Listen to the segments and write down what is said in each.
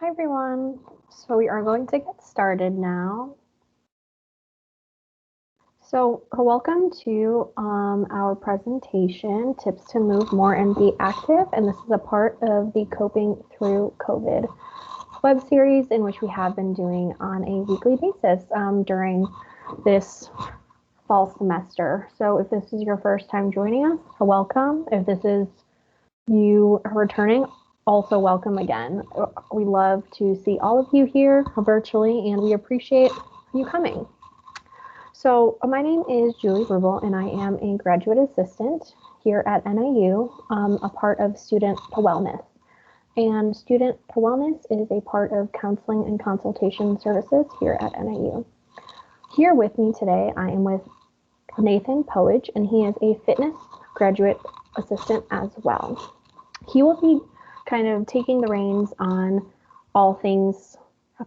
Hi everyone. So we are going to get started now. So welcome to our presentation, Tips to Move More and Be Active. And this is a part of the Coping Through COVID web series in which we have been doing on a weekly basis during this fall semester. So if this is your first time joining us, welcome. If this is you returning, also welcome again. We love to see all of you here virtually, and we appreciate you coming. So my name is Julie Rubel, and I am a graduate assistant here at NIU, a part of Student Wellness. And Student Wellness is a part of counseling and consultation services here at NIU. Here with me today, I am with Nathan Poage, and he is a fitness graduate assistant as well. He will be kind of taking the reins on all things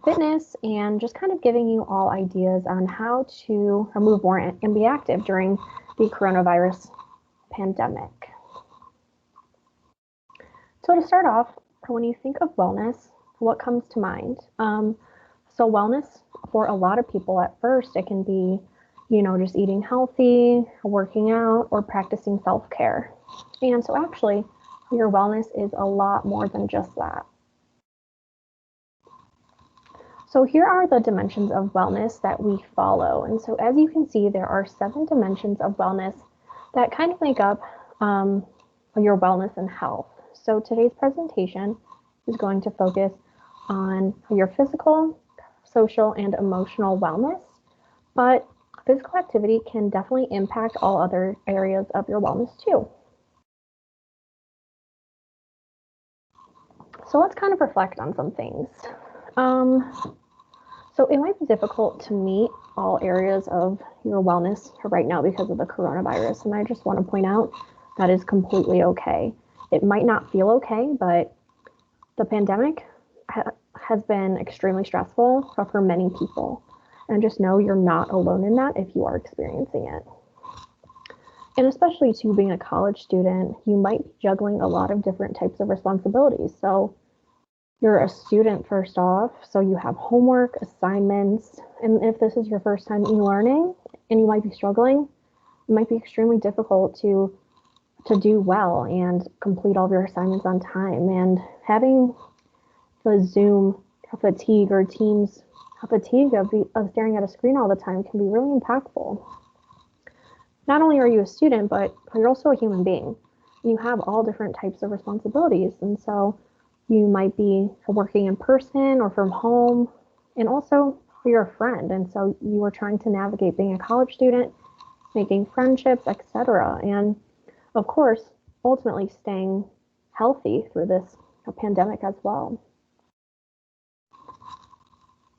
fitness and just kind of giving you all ideas on how to move more and be active during the coronavirus pandemic. So to start off, when you think of wellness, what comes to mind? So wellness for a lot of people at first, it can be, just eating healthy, working out, or practicing self-care. And so actually, your wellness is a lot more than just that. So here are the dimensions of wellness that we follow. And so as you can see, there are 7 dimensions of wellness that kind of make up your wellness and health. So today's presentation is going to focus on your physical, social, and emotional wellness, but physical activity can definitely impact all other areas of your wellness too. So let's kind of reflect on some things. So it might be difficult to meet all areas of your wellness right now because of the coronavirus. And I just want to point out that is completely okay. It might not feel okay, but the pandemic has been extremely stressful for many people. And just know you're not alone in that if you are experiencing it. And especially to being a college student, you might be juggling a lot of different types of responsibilities. So you're a student first off, so you have homework, assignments, and if this is your first time e-learning and you might be struggling, it might be extremely difficult to do well and complete all of your assignments on time. And having the Zoom fatigue or Teams fatigue of staring at a screen all the time can be really impactful. Not only are you a student, but you're also a human being. You have all different types of responsibilities, and so you might be working in person or from home, and also you're a friend, and so you are trying to navigate being a college student, making friendships, etc. And of course, ultimately staying healthy through this pandemic as well.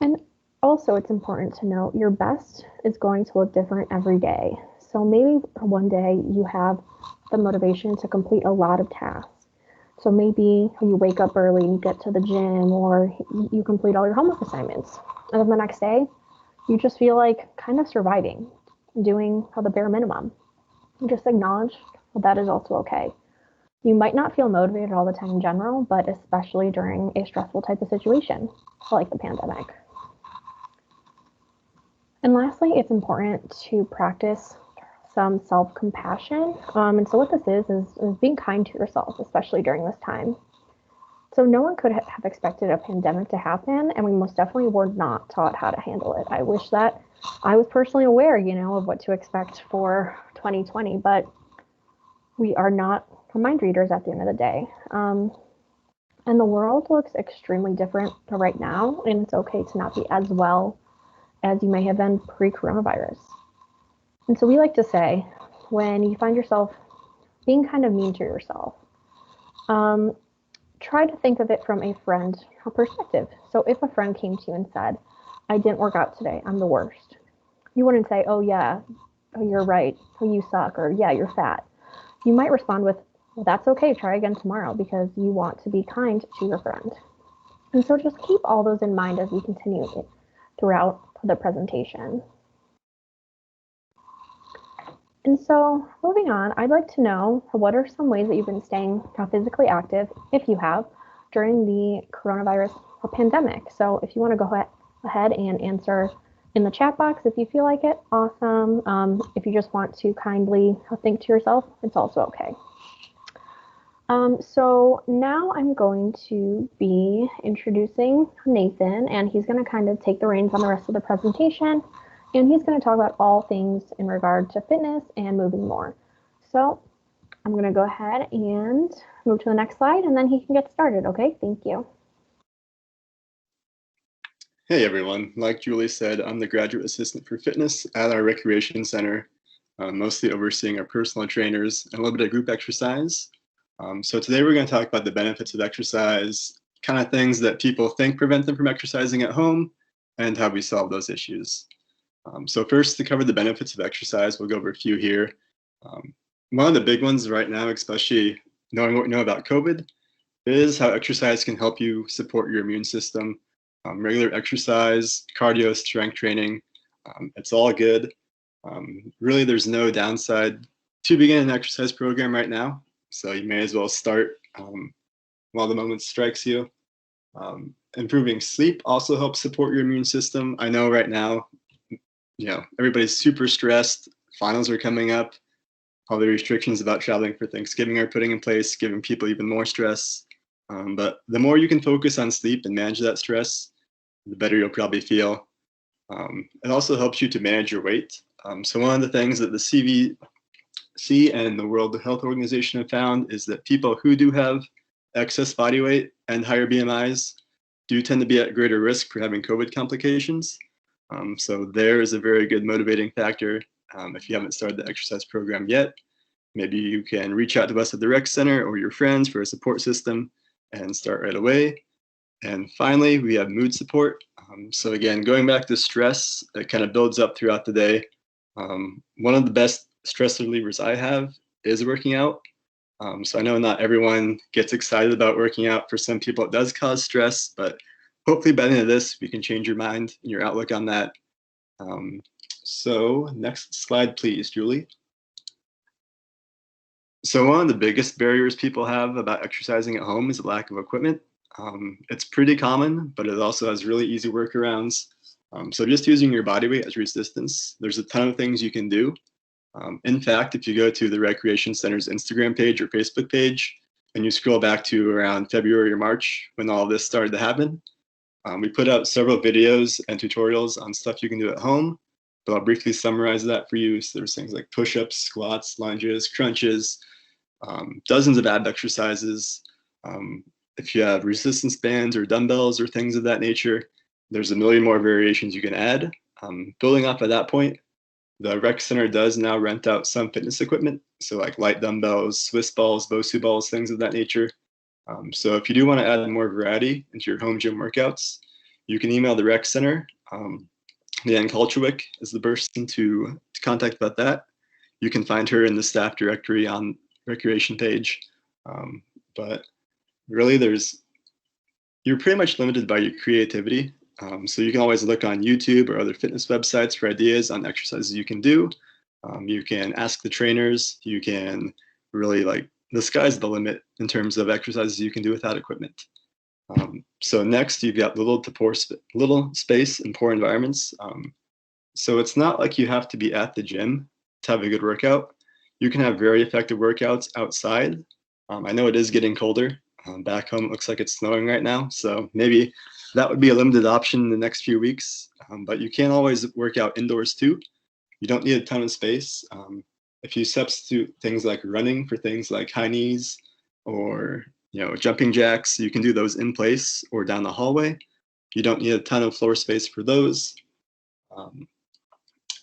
And also, it's important to note your best is going to look different every day. So maybe one day you have the motivation to complete a lot of tasks. So maybe you wake up early and you get to the gym, or you complete all your homework assignments. And then the next day, you just feel like kind of surviving, doing the bare minimum. You just acknowledge that is also okay. You might not feel motivated all the time in general, but especially during a stressful type of situation, like the pandemic. And lastly, it's important to practice some self-compassion. And so what this is being kind to yourself, especially during this time. So no one could have expected a pandemic to happen, and we most definitely were not taught how to handle it. I wish that I was personally aware, of what to expect for 2020, but we are not mind readers at the end of the day. And the world looks extremely different right now, and it's okay to not be as well as you may have been pre-coronavirus. And so we like to say, when you find yourself being kind of mean to yourself, try to think of it from a friend perspective. So if a friend came to you and said, I didn't work out today, I'm the worst, you wouldn't say, oh yeah, oh, you're right, oh, you suck, or yeah, you're fat. You might respond with, well, that's okay, try again tomorrow, because you want to be kind to your friend. And so just keep all those in mind as we continue throughout the presentation. And so moving on, I'd like to know, what are some ways that you've been staying physically active, if you have, during the coronavirus a pandemic. So if you want to go ahead and answer in the chat box if you feel like it, awesome. If you just want to kindly think to yourself, it's also okay. So now I'm going to be introducing Nathan, and he's going to kind of take the reins on the rest of the presentation, and he's going to talk about all things in regard to fitness and moving more. So I'm going to go ahead and move to the next slide, and then he can get started. Okay, thank you. Hey everyone, like Julie said, I'm the graduate assistant for fitness at our recreation center, mostly overseeing our personal trainers and a little bit of group exercise. So today we're going to talk about the benefits of exercise, kind of things that people think prevent them from exercising at home, and how we solve those issues. So first, to cover the benefits of exercise, we'll go over a few here. One of the big ones right now, especially knowing what we know about COVID, is how exercise can help you support your immune system. Regular exercise, cardio, strength training, it's all good. Really, there's no downside to begin an exercise program right now. So you may as well start while the moment strikes you. Improving sleep also helps support your immune system. I know right now, everybody's super stressed. Finals are coming up. All the restrictions about traveling for Thanksgiving are putting in place, giving people even more stress. But the more you can focus on sleep and manage that stress, the better you'll probably feel. It also helps you to manage your weight. So one of the things that the CDC and the World Health Organization have found is that people who do have excess body weight and higher BMIs do tend to be at greater risk for having COVID complications. So there is a very good motivating factor. If you haven't started the exercise program yet, maybe you can reach out to us at the rec center or your friends for a support system and start right away. And finally, we have mood support. So again, going back to stress, it kind of builds up throughout the day. One of the best stress relievers I have is working out. So I know not everyone gets excited about working out. For some people, it does cause stress, but hopefully by the end of this, we can change your mind and your outlook on that. So next slide, please, Julie. So one of the biggest barriers people have about exercising at home is the lack of equipment. It's pretty common, but it also has really easy workarounds. So just using your body weight as resistance, there's a ton of things you can do. In fact, if you go to the Recreation Center's Instagram page or Facebook page, and you scroll back to around February or March when all this started to happen, we put out several videos and tutorials on stuff you can do at home, but I'll briefly summarize that for you. So there's things like push-ups, squats, lunges, crunches, dozens of ab exercises. If you have resistance bands or dumbbells or things of that nature, there's a million more variations you can add. Building off of that point, the rec center does now rent out some fitness equipment, so like light dumbbells, Swiss balls, Bosu balls, things of that nature. So if you do want to add more variety into your home gym workouts, you can email the rec center. Leanne Kulchwick is the person to contact about that. You can find her in the staff directory on recreation page. But really, you're pretty much limited by your creativity. So you can always look on YouTube or other fitness websites for ideas on exercises you can do. You can ask the trainers. You can really the sky's the limit in terms of exercises you can do without equipment. So next, you've got little space and poor environments. So it's not like you have to be at the gym to have a good workout. You can have very effective workouts outside. I know it is getting colder. Back home, it looks like it's snowing right now. So maybe that would be a limited option in the next few weeks. But you can always work out indoors too. You don't need a ton of space. If you substitute things like running for things like high knees or jumping jacks, you can do those in place or down the hallway. You don't need a ton of floor space for those.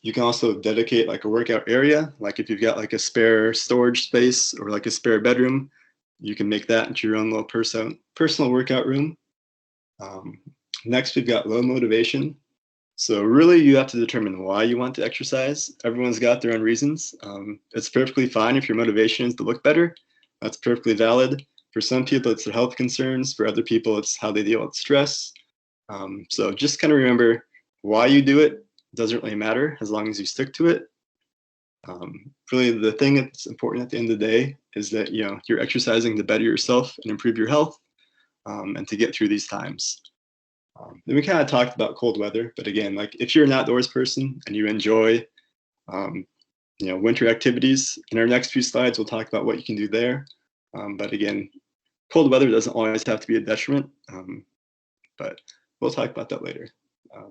You can also dedicate like a workout area. Like if you've got like a spare storage space or like a spare bedroom, you can make that into your own little personal workout room. Next, we've got low motivation. So really, you have to determine why you want to exercise. Everyone's got their own reasons. It's perfectly fine if your motivation is to look better. That's perfectly valid. For some people, it's their health concerns. For other people, it's how they deal with stress. So just kind of remember why you do it. Doesn't really matter as long as you stick to it. Really, the thing that's important at the end of the day is that you're exercising to better yourself and improve your health, and to get through these times. Then we kind of talked about cold weather, but again, like if you're an outdoors person and you enjoy, um, winter activities, in our next few slides, we'll talk about what you can do there. But again, cold weather doesn't always have to be a detriment, but we'll talk about that later.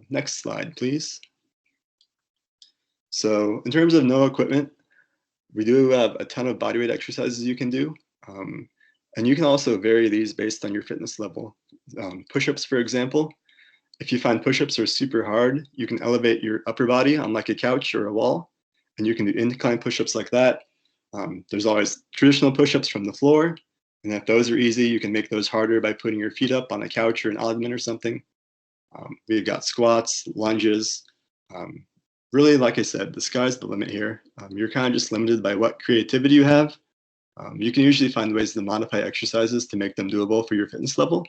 Next slide, please. So in terms of no equipment, we do have a ton of bodyweight exercises you can do. And you can also vary these based on your fitness level. Push-ups, for example, if you find push-ups are super hard, you can elevate your upper body on like a couch or a wall, and you can do incline push-ups like that. There's always traditional push-ups from the floor, and if those are easy, you can make those harder by putting your feet up on a couch or an ottoman or something. We've got squats, lunges. Really, like I said, the sky's the limit here. You're kind of just limited by what creativity you have. You can usually find ways to modify exercises to make them doable for your fitness level.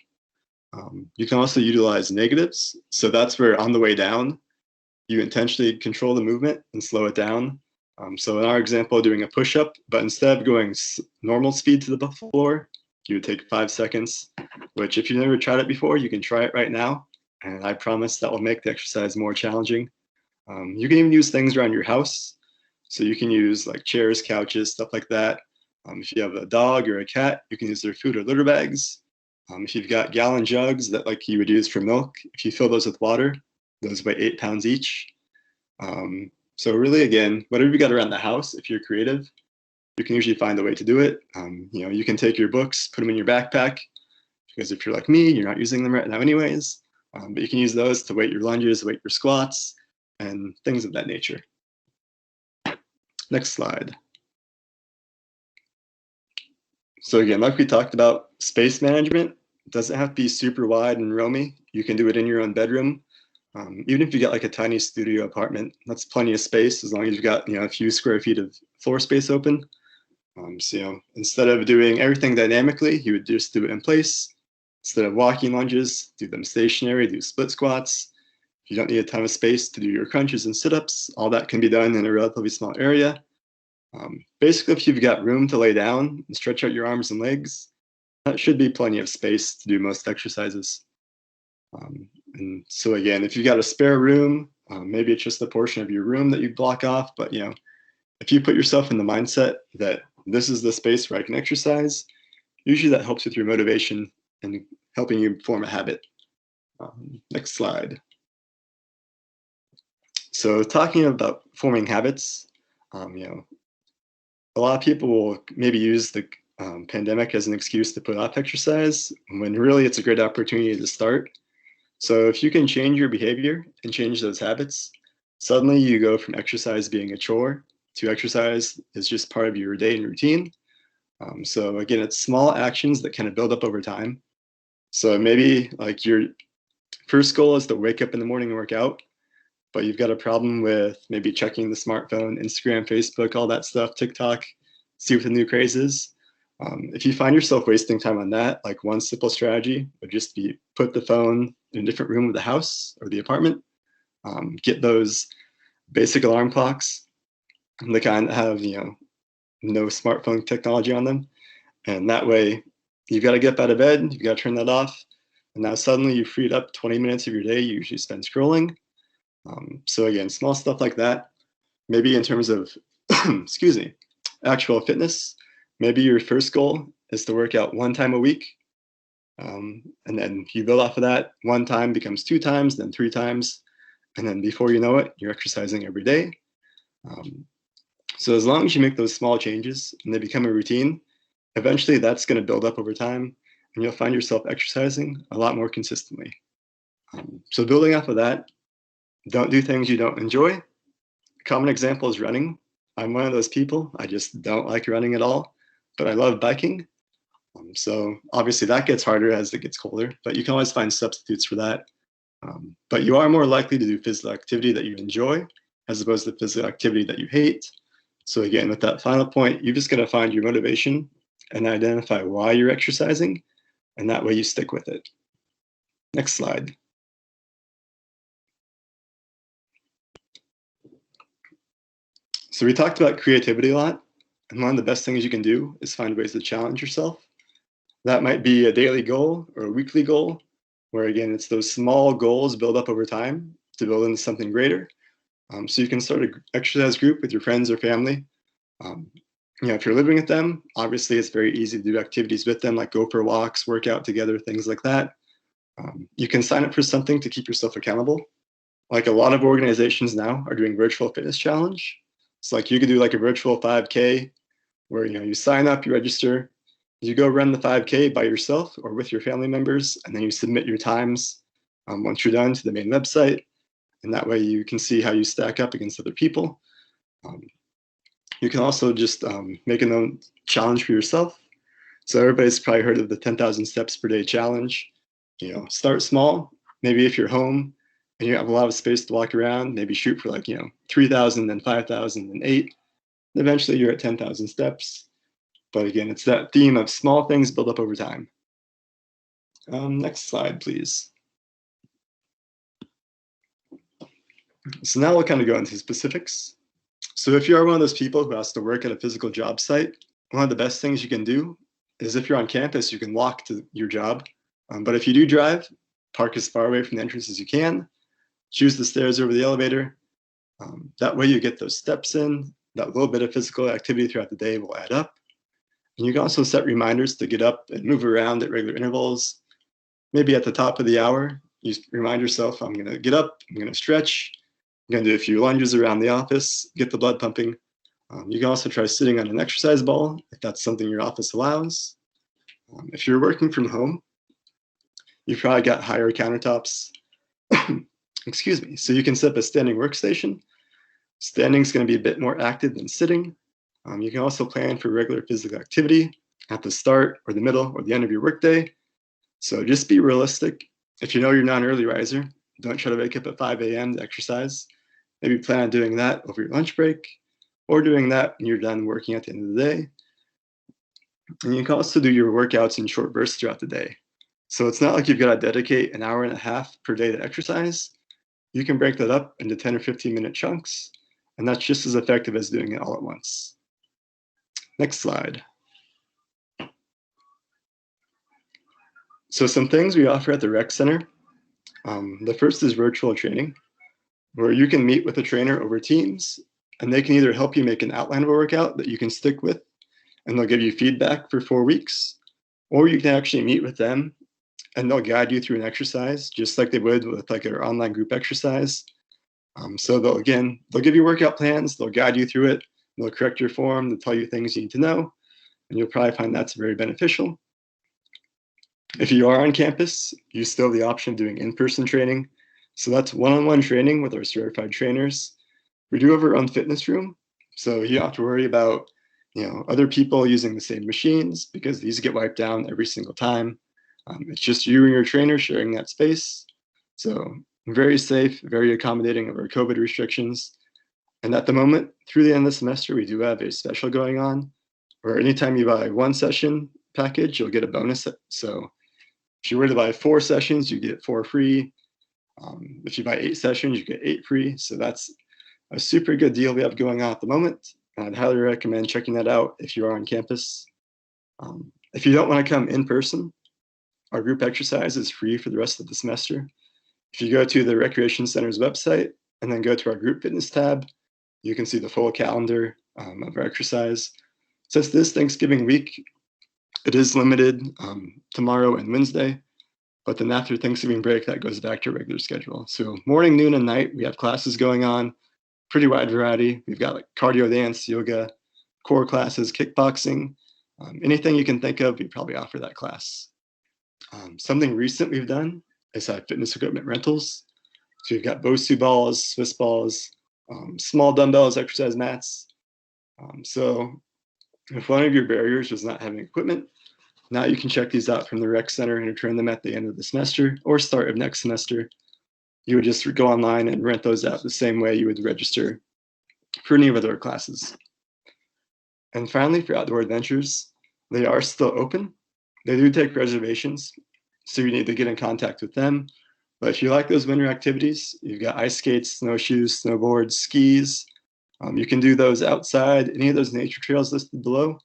You can also utilize negatives. So that's where on the way down, you intentionally control the movement and slow it down. So in our example, doing a push-up, but instead of going normal speed to the floor, you would take 5 seconds, which if you've never tried it before, you can try it right now. And I promise that will make the exercise more challenging. You can even use things around your house. So you can use like chairs, couches, stuff like that. If you have a dog or a cat, you can use their food or litter bags. If you've got gallon jugs that like you would use for milk, if you fill those with water, those weigh 8 pounds each. So really, again, whatever you got around the house, if you're creative, you can usually find a way to do it. You can take your books, put them in your backpack, because if you're like me, you're not using them right now anyways. But you can use those to weight your lunges, weight your squats, and things of that nature. Next slide. So again, like we talked about, space management doesn't have to be super wide and roomy. You can do it in your own bedroom. Even if you get like a tiny studio apartment, that's plenty of space as long as you've got a few square feet of floor space open. So instead of doing everything dynamically, you would just do it in place. Instead of walking lunges, do them stationary, do split squats. If you don't need a ton of space to do your crunches and sit-ups, all that can be done in a relatively small area. Basically, if you've got room to lay down and stretch out your arms and legs, that should be plenty of space to do most exercises. And so again, if you've got a spare room, maybe it's just a portion of your room that you block off, but if you put yourself in the mindset that this is the space where I can exercise, usually that helps with your motivation and helping you form a habit. Next slide. So talking about forming habits, a lot of people will maybe use the pandemic as an excuse to put off exercise when really it's a great opportunity to start. So if you can change your behavior and change those habits, suddenly you go from exercise being a chore to exercise is just part of your day and routine. So again, it's small actions that kind of build up over time. So maybe like your first goal is to wake up in the morning and work out, but you've got a problem with maybe checking the smartphone, Instagram, Facebook, all that stuff, TikTok, see what the new craze is. If you find yourself wasting time on that, like one simple strategy would just be put the phone in a different room of the house or the apartment. Get those basic alarm clocks, the kind that have no smartphone technology on them, and that way you've got to get out of bed, you've got to turn that off, and now suddenly you freed up 20 minutes of your day you usually spend scrolling. So again, small stuff like that. Maybe in terms of, excuse me, actual fitness, maybe your first goal is to work out 1 time a week. And then you build off of that, 1 time becomes 2 times, then 3 times. And then before you know it, you're exercising every day. So as long as you make those small changes and they become a routine, eventually that's going to build up over time and you'll find yourself exercising a lot more consistently. So building off of that, don't do things you don't enjoy. A common example is running. I'm one of those people. I just don't like running at all, but I love biking. So obviously that gets harder as it gets colder, but you can always find substitutes for that. But you are more likely to do physical activity that you enjoy as opposed to physical activity that you hate. So again, with that final point, you're just going to find your motivation and identify why you're exercising, and that way you stick with it. Next slide. So we talked about creativity a lot, and one of the best things you can do is find ways to challenge yourself. That might be a daily goal or a weekly goal, where again, it's those small goals build up over time to build into something greater. So you can start an exercise group with your friends or family. If you're living with them, obviously it's very easy to do activities with them, like go for walks, work out together, things like that. You can sign up for something to keep yourself accountable. Like a lot of organizations now are doing virtual fitness challenge. So like you could do like a virtual 5K where you sign up, you register, you go run the 5K by yourself or with your family members, and then you submit your times once you're done to the main website. And that way you can see how you stack up against other people. You can also just make a known challenge for yourself. So everybody's probably heard of the 10,000 steps per day challenge. Start small. Maybe if you're home and you have a lot of space to walk around, maybe shoot for 3,000, then 5,000, then 8. Eventually you're at 10,000 steps. But again, it's that theme of small things build up over time. Next slide, please. So now we'll kind of go into specifics. So if you are one of those people who has to work at a physical job site, one of the best things you can do is if you're on campus, you can walk to your job. But if you do drive, park as far away from the entrance as you can. Choose the stairs over the elevator. That way you get those steps in. That little bit of physical activity throughout the day will add up. And you can also set reminders to get up and move around at regular intervals. Maybe at the top of the hour, you remind yourself, I'm going to get up, I'm going to stretch, I'm going to do a few lunges around the office, get the blood pumping. You can also try sitting on an exercise ball if that's something your office allows. If you're working from home, you've probably got higher countertops. Excuse me. So you can set up a standing workstation. Standing is going to be a bit more active than sitting. You can also plan for regular physical activity at the start or the middle or the end of your workday. So just be realistic. If you know you're not an early riser, don't try to wake up at 5 a.m. to exercise. Maybe plan on doing that over your lunch break or doing that when you're done working at the end of the day. And you can also do your workouts in short bursts throughout the day. So it's not like you've got to dedicate an hour and a half per day to exercise. You can break that up into 10 or 15-minute chunks, and that's just as effective as doing it all at once. Next slide. So some things we offer at the Rec Center. The first is virtual training, where you can meet with a trainer over Teams, and they can either help you make an outline of a workout that you can stick with, and they'll give you feedback for 4 weeks, or you can actually meet with them and they'll guide you through an exercise just like they would with like our online group exercise. So they'll give you workout plans, they'll guide you through it, they'll correct your form, they'll tell you things you need to know, and you'll probably find that's very beneficial. If you are on campus, you still have the option of doing in-person training. So that's one-on-one training with our certified trainers. We do have our own fitness room, so you don't have to worry about other people using the same machines because these get wiped down every single time. It's just you and your trainer sharing that space. So very safe, very accommodating of our COVID restrictions. And at the moment, through the end of the semester, we do have a special going on where anytime you buy 1 session package, you'll get a bonus. So if you were to buy 4 sessions, you get 4 free. If you buy 8 sessions, you get 8 free. So that's a super good deal we have going on at the moment. I'd highly recommend checking that out if you are on campus. If you don't want to come in person, our group exercise is free for the rest of the semester. If you go to the Recreation Center's website and then go to our group fitness tab, you can see the full calendar of our exercise. Since this Thanksgiving week, it is limited tomorrow and Wednesday, but then after Thanksgiving break, that goes back to our regular schedule. So morning, noon, and night, we have classes going on, pretty wide variety. We've got like cardio, dance, yoga, core classes, kickboxing, anything you can think of, we probably offer that class. Something recent we've done is fitness equipment rentals. So you've got Bosu balls, Swiss balls, small dumbbells, exercise mats. So if one of your barriers was not having equipment, now you can check these out from the Rec Center and return them at the end of the semester or start of next semester. You would just go online and rent those out the same way you would register for any of our classes. And finally, for outdoor adventures, they are still open. They do take reservations, so you need to get in contact with them. But if you like those winter activities, you've got ice skates, snowshoes, snowboards, skis. You can do those outside, any of those nature trails listed below.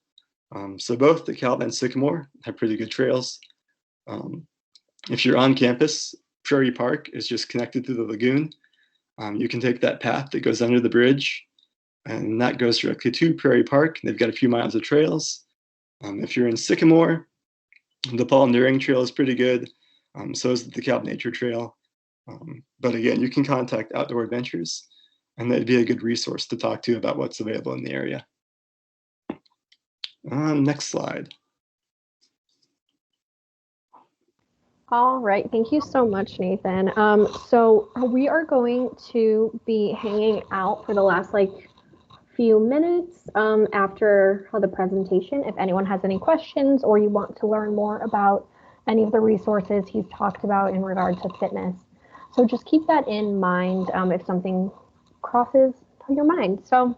So both the Calvin and Sycamore have pretty good trails. If you're on campus, Prairie Park is just connected to the lagoon. You can take that path that goes under the bridge, and that goes directly to Prairie Park. They've got a few miles of trails. If you're in Sycamore, the Paul Enduring Trail is pretty good. So is the DeKalb Nature Trail. But again, you can contact Outdoor Adventures, and that'd be a good resource to talk to about what's available in the area. Next slide. All right, thank you so much, Nathan. So we are going to be hanging out for the last few minutes after the presentation. If anyone has any questions or you want to learn more about any of the resources he's talked about in regard to fitness. So just keep that in mind if something crosses your mind. So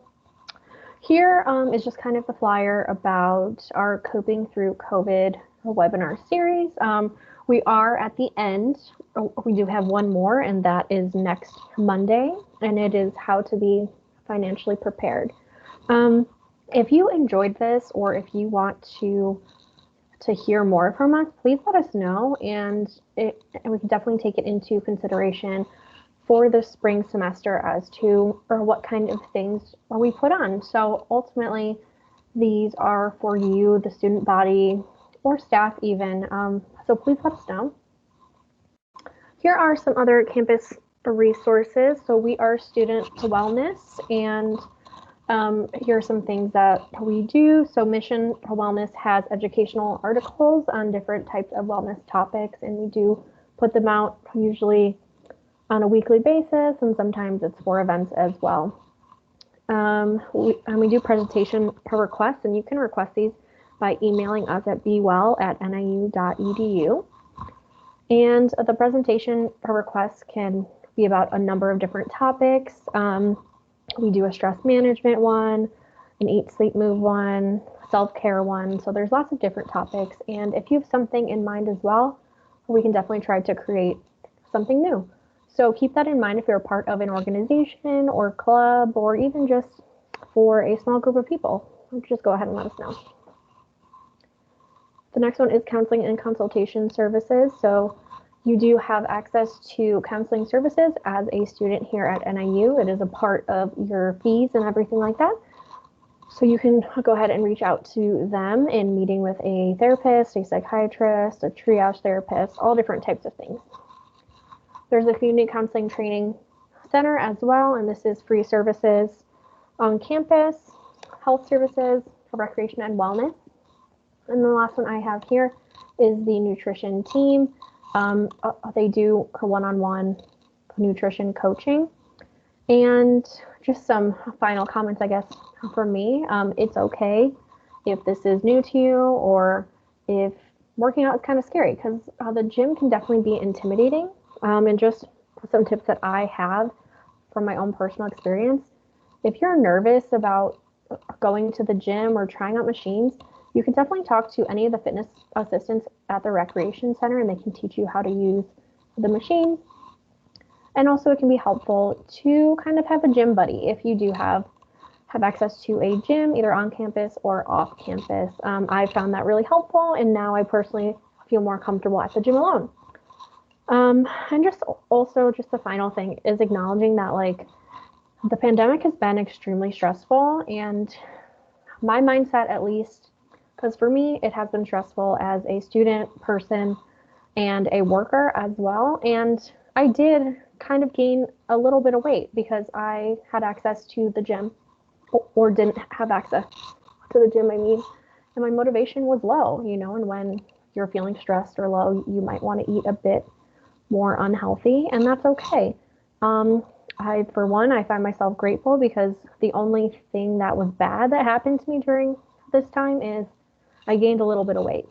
here is just kind of the flyer about our Coping Through COVID webinar series. We are at the end. We do have one more, and that is next Monday, and it is how to be financially prepared. If you enjoyed this, or if you want to hear more from us, please let us know, and we can definitely take it into consideration for the spring semester as to what kind of things are we put on. So ultimately, these are for you, the student body, or staff even. So please let us know. Here are some other campus resources. So we are student wellness, and here are some things that we do. So Mission Wellness has educational articles on different types of wellness topics, and we do put them out usually on a weekly basis, and sometimes it's for events as well. We do presentation per request, and you can request these by emailing us at bewell@niu.edu. And the presentation per request can be about a number of different topics. We do a stress management one, an eat, sleep, move one, self-care one. So there's lots of different topics. And if you have something in mind as well, we can definitely try to create something new. So keep that in mind if you're a part of an organization or club, or even just for a small group of people. Just go ahead and let us know. The next one is counseling and consultation services. So you do have access to counseling services as a student here at NIU. It is a part of your fees and everything like that. So you can go ahead and reach out to them in meeting with a therapist, a psychiatrist, a triage therapist, all different types of things. There's a community counseling training center as well, and this is free services on campus, health services, recreation and wellness. And the last one I have here is the nutrition team. They do one-on-one nutrition coaching. And just some final comments, I guess, from me. It's okay if this is new to you, or if working out is kind of scary, because the gym can definitely be intimidating. And just some tips that I have from my own personal experience. If you're nervous about going to the gym or trying out machines, you can definitely talk to any of the fitness assistants at the recreation center, and they can teach you how to use the machines. And also it can be helpful to kind of have a gym buddy if you do have access to a gym, either on campus or off campus. I found that really helpful, and now I personally feel more comfortable at the gym alone. And just the final thing is acknowledging that the pandemic has been extremely stressful, and my mindset, at least, because for me, it has been stressful as a student, person, and a worker as well. And I did kind of gain a little bit of weight because I had access to the gym, or didn't have access to the gym, and my motivation was low, and when you're feeling stressed or low, you might want to eat a bit more unhealthy, and that's okay. For one, I find myself grateful because the only thing that was bad that happened to me during this time is I gained a little bit of weight,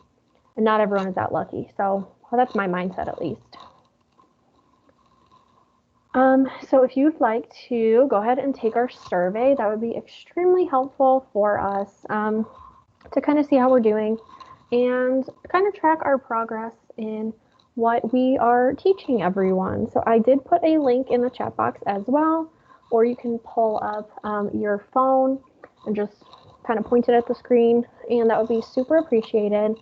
and not everyone is that lucky. So that's my mindset, at least. So if you'd like to go ahead and take our survey, that would be extremely helpful for us to kind of see how we're doing and kind of track our progress in what we are teaching everyone. So I did put a link in the chat box as well, or you can pull up your phone and just kind of point it at the screen, and that would be super appreciated.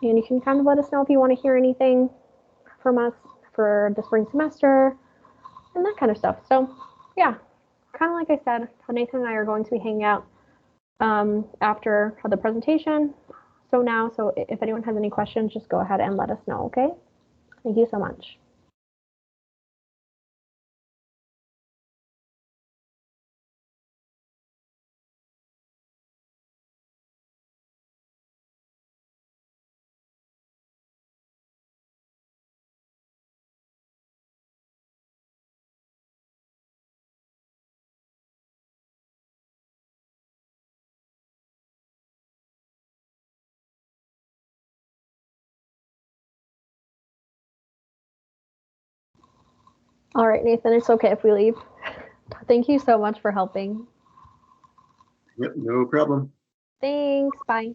And you can kind of let us know if you want to hear anything from us for the spring semester and that kind of stuff. So yeah, kind of like I said, Nathan and I are going to be hanging out after the presentation. So if anyone has any questions, just go ahead and let us know, okay? Thank you so much. All right, Nathan, it's okay if we leave. Thank you so much for helping. Yep, no problem. Thanks. Bye.